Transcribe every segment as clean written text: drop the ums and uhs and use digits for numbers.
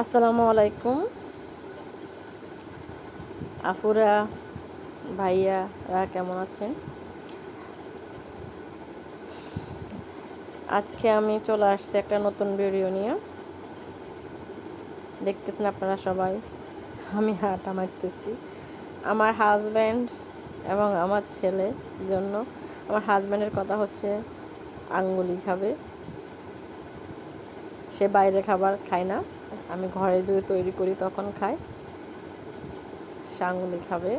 আসসালামু আলাইকুম আপুরা, ভাইয়ারা কেমন আছেন? আজকে আমি চলে আসছি একটা নতুন ভিডিও নিয়ে। দেখতেছেন আপনারা সবাই আমি হাঁটা মারতেছি আমার হাজব্যান্ড এবং আমার ছেলের জন্য। আমার হাজব্যান্ডের কথা হচ্ছে আঙ্গুলি খাবে, সে বাইরে খাবার খায় না, আমি ঘরে যদি তৈরি করি তখন খায়। সে আঙ্গুলি খাবে,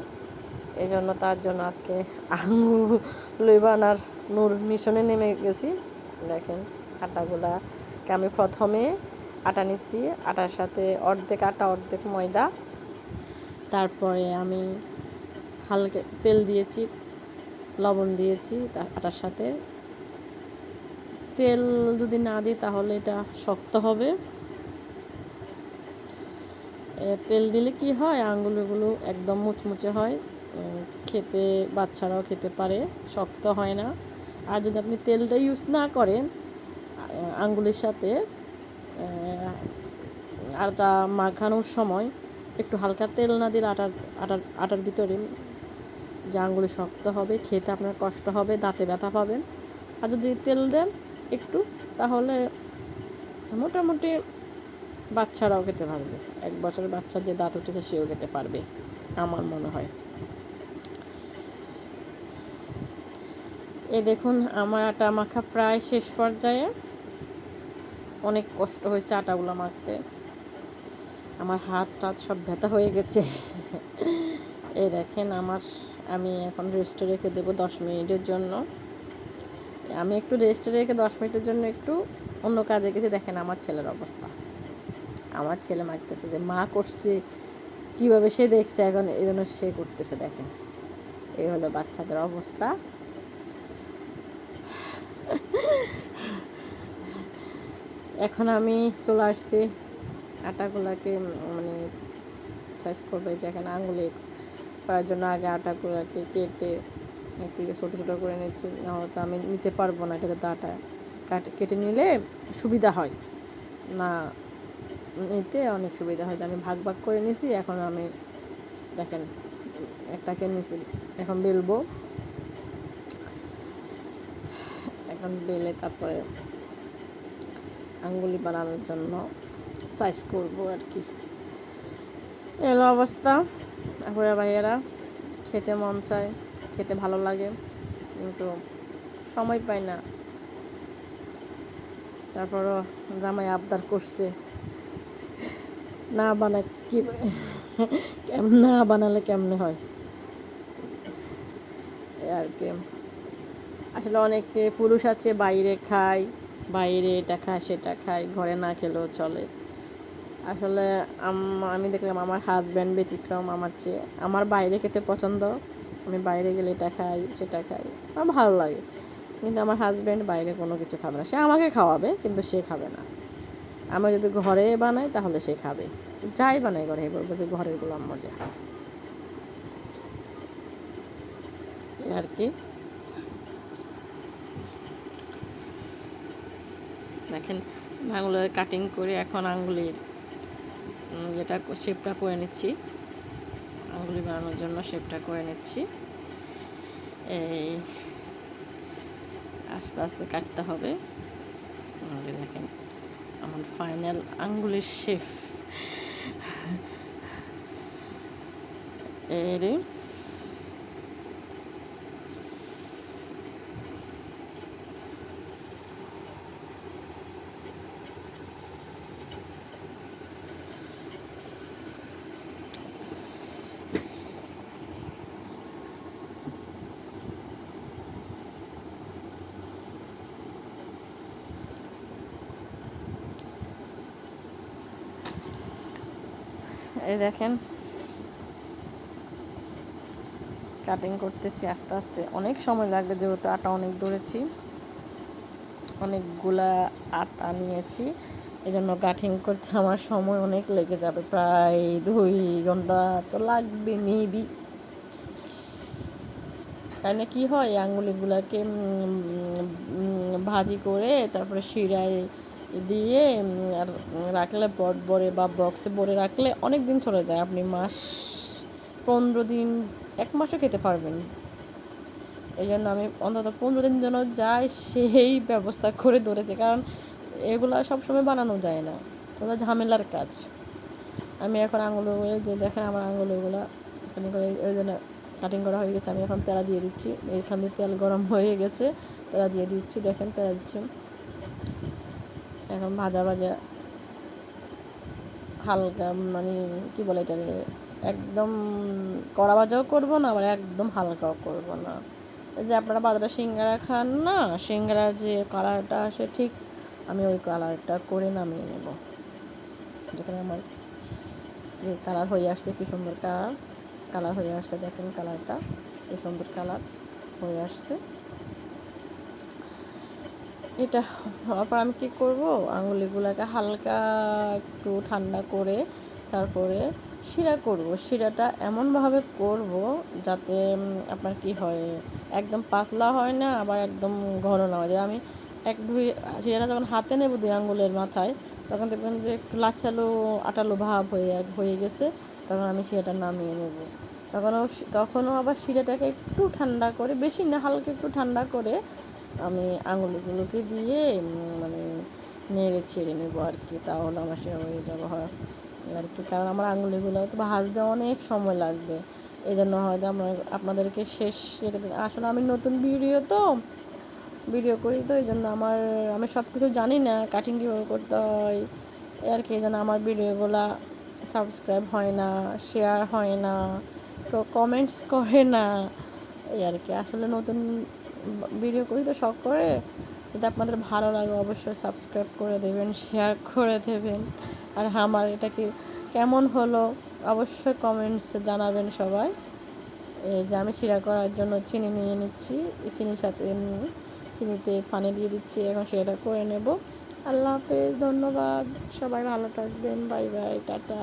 এই জন্য তার জন্য আজকে আঙ্গুলি বানার নূর মিশনে নেমে গেছি। দেখেন আটাগুলাকে আমি প্রথমে আটা নিচ্ছি, আটার সাথে অর্ধেক আটা অর্ধেক ময়দা, তারপরে আমি হালকা তেল দিয়েছি, লবণ দিয়েছি তার আটার সাথে। তেল যদি না দিই তাহলে এটা শক্ত হবে। তেল দিলে কি হয়, আঙ্গুলগুলো একদম মুচমুচে হয়, খেতে বাচ্চারাও খেতে পারে, শক্ত হয় না। আর যদি আপনি তেলটা ইউজ না করেন আঙ্গুলের সাথে, আটা মাখানোর সময় একটু হালকা তেল না দিলে আটার ভিতরে যে আঙ্গুলে শক্ত হবে, খেতে আপনার কষ্ট হবে, দাঁতে ব্যথা পাবেন। আর যদি তেল দেন একটু, তাহলে মোটামুটি বাচ্চারাও খেতে পারবে। 1 বছরের বাচ্চার যে দাঁত উঠেছে সেও খেতে পারবে আমার মনে হয়। দেখুন আমার আটা মাখা প্রায় শেষ পর্যায়ে। অনেক কষ্ট হয়েছে আটাগুলো মাখতে, আমার হাত টাত সব ব্যথা হয়ে গেছে। দেখেন আমি এখন রেস্টে রেখে দেবো 10 মিনিটের জন্য। আমি একটু রেস্টে রেখে 10 মিনিটের জন্য একটু অন্য কাজে গেছি। দেখেন আমার ছেলের অবস্থা, আমার ছেলে মাখতেছে, যে মা করছে কীভাবে সে দেখছে এখন, এই জন্য সে করতেছে। দেখেন এই হলো বাচ্চাদের অবস্থা। এখন আমি চলে আসছি আটাগুলাকে মানে সাইজ করবে, যেখানে আঙুলে করার জন্য আগে আটাগুলাকে কেটে একটু ছোটো ছোটো করে নিচ্ছি, নাহলে তো আমি নিতে পারবো না। এটাকে তো আটা কেটে নিলে সুবিধা হয়, না নিতে অনেক সুবিধা হয়। যে আমি ভাগ ভাগ করে নিছি। এখন আমি দেখেন একটাকে নিছি, এখন বেলবো। এখন বেলে তারপরে আঙ্গুলি বানানোর জন্য সাইজ করব আর কি। এলো অবস্থা। তারপরে ভাইয়েরা খেতে মন চায়, খেতে ভালো লাগে, কিন্তু সময় পাই না। তারপরও জামাই আবদার করছে, না বানায় কি না বানালে কেমনে হয় আর কি। আসলে অনেকে পুরুষ আছে বাইরে খায়, বাইরে এটা খায় সেটা খায়, ঘরে না খেলেও চলে। আসলে আমি দেখলাম আমার হাজব্যান্ড ব্যতিক্রম আমার চেয়ে। আমার বাইরে খেতে পছন্দ, আমি বাইরে গেলে এটা খাই সেটা খাই, আমার ভালো লাগে। কিন্তু আমার হাজব্যান্ড বাইরে কোনো কিছু খাবে না, সে আমাকে খাওয়াবে কিন্তু সে খাবে না। আমি যদি ঘরে বানাই তাহলে সে খাবে, যাই বানাই ঘরে বলবো যে ঘরের গোলাম মজা আর কি। দেখেন আঙুলে কাটিং করে এখন আঙ্গুলির যেটা শেপটা করে নিচ্ছি, আঙ্গুলি বানানোর জন্য শেপটা করে নিচ্ছি। এই আস্তে আস্তে কাটতে হবে। দেখেন আমার ফাইনাল আঙ্গুলের শেপ। এর এই দেখেন কাটিং করতেছি আস্তে আস্তে, অনেক সময় লাগবে যেহেতু আটা অনেক দৌড়েছি, অনেকগুলা আটা নিয়েছি, এই জন্য কাটিং করতে আমার সময় অনেক লেগে যাবে, প্রায় 2 ঘন্টা তো লাগবে মেবি। কারণ কি হয়, আঙুলিগুলাকে ভাজি করে তারপরে শিরায় দিয়ে আর রাখলে ভরে বা বক্সে ভরে রাখলে অনেক দিন চলে যায়। আপনি 15 দিন 1 মাসও খেতে পারবেন। এই জন্য আমি অন্তত 15 দিন যেন যায় সেই ব্যবস্থা করে ধরেছি, কারণ এগুলো সবসময় বানানো যায় না, ওগুলো ঝামেলার কাজ। আমি এখন আঙুলগুলো যে দেখেন আমার আঙুলগুলো কাটিং করে ওই জন্য কাটিং করা হয়ে গেছে। আমি এখন তেলা দিয়ে দিচ্ছি, এইখান দিয়ে তেল গরম হয়ে গেছে, তেলা দিয়ে দিচ্ছি, দেখেন তেলা দিচ্ছি। এখন ভাজা ভাজা হালকা মানে কি বলে এটা, একদম কড়া ভাজাও করবো না, আবার একদম হালকাও করবো না। এই যে আপনারা বাজারে সিঙ্গারা খান না, সিঙ্গারা যে কালারটা আসে ঠিক আমি ওই কালারটা করে নামিয়ে নেব। যেখানে আমার যে কালার হয়ে আসছে, কি সুন্দর কালার হয়ে আসছে, দেখেন কালারটা কি সুন্দর কালার হয়ে আসছে। এটা হওয়ার পর আমি কী করবো, আঙুলিগুলোকে হালকা একটু ঠান্ডা করে তারপরে শিরা করব। শিরাটা এমনভাবে করব যাতে আপনার কি হয়, একদম পাতলা হয় না, আবার একদম ঘন না হয়। আমি শিরাটা যখন হাতে নেব 2 আঙুলের মাথায়, তখন দেখবেন যে একটু লাচালো আটালো ভাব হয়ে গেছে, তখন আমি শিরাটা নামিয়ে নেব। তখনও আবার শিরাটাকে একটু ঠান্ডা করে, বেশি না হালকা একটু ঠান্ডা করে আমি আঙুলগুলোকে দিয়ে মানে নেড়ে ছেড়ে নেবো আর কি, তাহলে আমার সে হয়ে যাবে হয় আর কি। কারণ আমার আঙুলিগুলো তো ভাজতে অনেক সময় লাগবে, এই জন্য হয়তো আপনাদেরকে আসলে আমি নতুন ভিডিও করি তো, এই জন্য আমি সব কিছু জানি না, কাটিং কীভাবে করতে হয় আর কি। এই জন্য আমার ভিডিওগুলো সাবস্ক্রাইব হয় না, শেয়ার হয় না, তো কমেন্টস করে না, এই আর কি। আসলে নতুন ভিডিও করি তো শখ করে, যদি আপনাদের ভালো লাগে অবশ্যই সাবস্ক্রাইব করে দেবেন, শেয়ার করে দেবেন। আর আমার এটা কি কেমন হলো অবশ্যই কমেন্টসে জানাবেন সবাই। এই যে আমি শিরা করার জন্য চিনি নিয়ে নিচ্ছি, চিনির সাথে চিনিতে পানি দিয়ে দিচ্ছি, এখন সেটা করে নেব। আল্লাহ হাফেজ, ধন্যবাদ, সবাই ভালো থাকবেন, বাই বাই, টাটা।